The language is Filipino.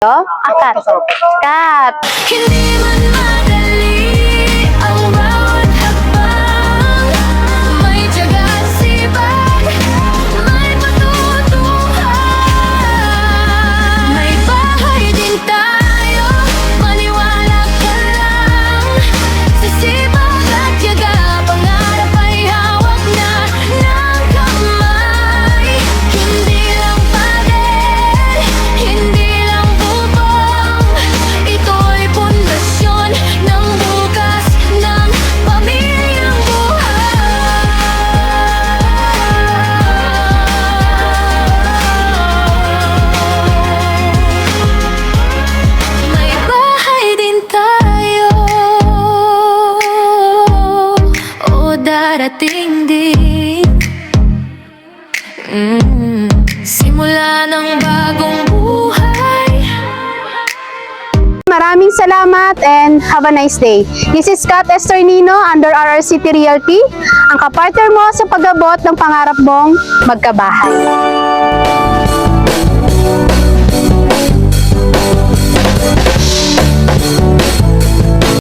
Kat. Kat. Hindi man madali ang bawat hakbang. May tiyaga at sipag, may patutunguhan. May bahay din tayo, maniwala ka lang. Sa sipag at tiyaga, pangarap ay hawak na ng kamay. Hindi lang pader, hindi lang bubong. Ito'y pundasyon ng bukas ng pamilyang buhay. May bahay din tayo, o darating din. Simula ng bagong buhay. Maraming salamat and have a nice day. This is Kat Esther Nino under RRCT Realty, ang kapartner mo sa pag-abot ng pangarap mong magkabahay.